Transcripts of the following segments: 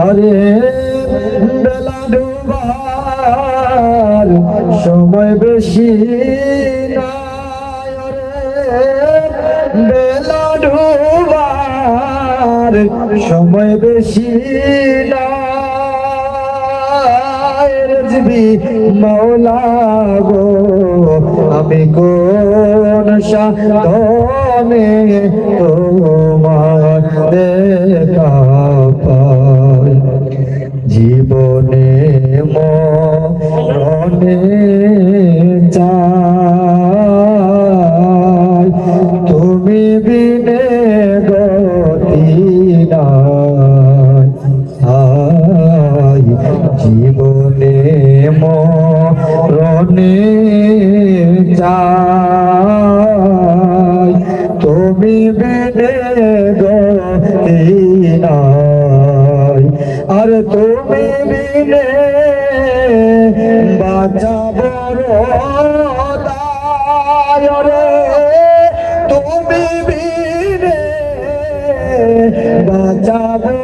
আরে বেলা ডুবার সময় বেশি নাই, বেলা ডুবার সময় বেশি নাই। রেজবি মাওলা গো আমি কোন সাধনে তোমার দেখা পাই, জীবনে মরণে চাই, তুমি বিনে গতি নাই। জীবনে মরণে চাই, তুমি বিনে গতি নাই। আর তুমি বিনে বাঁচাবো দায় রে, তুমি বিনে বাঁচাবো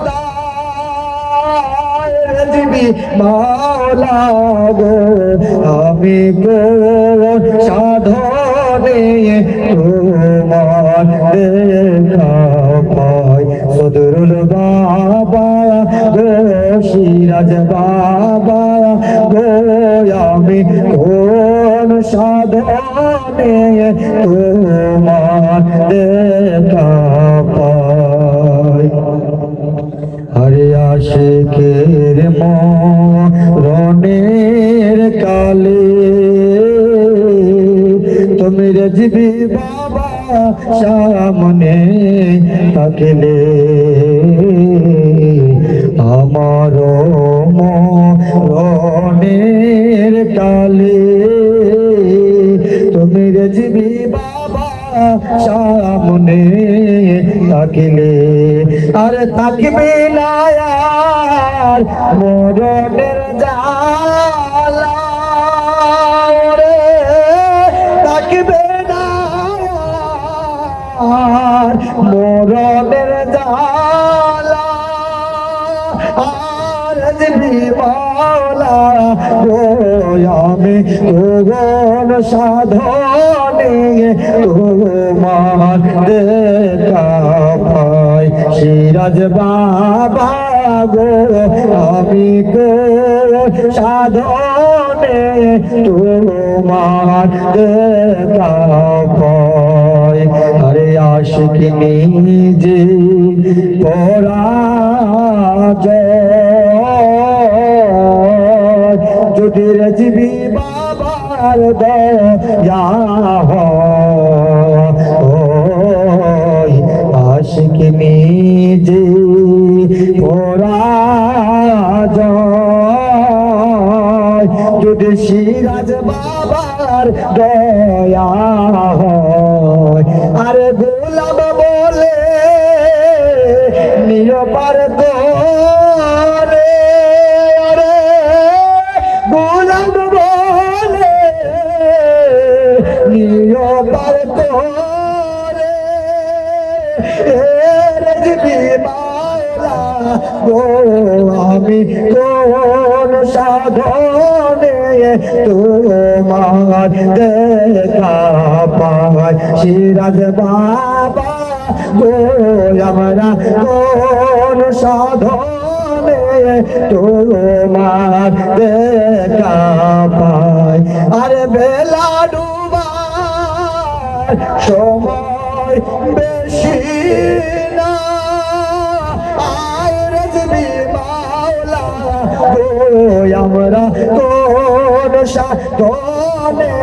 দায়। রেজবি মাওলা গো আমি কোন সাধনে তোমার দেখা পাই। সদরুল বাবা গো সিরাজ বাবা গো আমি কোন সাধনে তোমার দেখা পাই। হরে আশিকের মরণের কালে তুমি রেজবি বাবা সামনে থাকলে, আমার মরণের কালে তুমি রেজবি বাবা সামনে থাকলে, আর থাকবে না আর মরণের জ্বালা রে, থাকবে না আর মরণের জ্বালা। আর রেজবি মাওলা গো আমি কোন সাধনে তোমার দেখা পাই। সিরাজ বাবা গো আমি কোন সাধনে তোমার দেখা পাই। আরে আশিকি নিজে পরাজয়, যদি রেজবি বাবার দয়া হয়, আশিকি নিজে পরাজয়, যদি সিরাজ বাবার দয়া হয়। আরে গোলাম বলে নিরপার করে, আরে গোলাম বলে নিরপার করে, রেজবি মাওলা গো আমি কোন সাধনে তোমার দেখা পাই। সিরাজ বাবা গো আমরা কোন সাধনে তোমার দেখা পাই। আরে বেলা ডুবার সময় বেশি না, আয় রেজবি মাওলা গো আমরা কোন সাধনে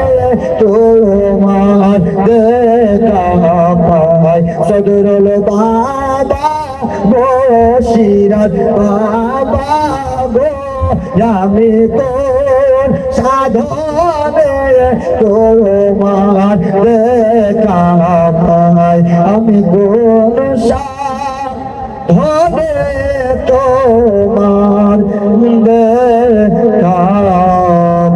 তোমার দেখা পাই। সদরুল বাবা গো সিরাজ বাবা গো আমি কোন সাধনে তোমার দেখা পাই। আমি কোন সাধনে তোমার দেখা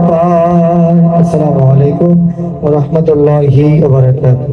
পাই। আসসালামু আলাইকুম ওয়া রাহমাতুল্লাহি ওয়া বারাকাতুহু।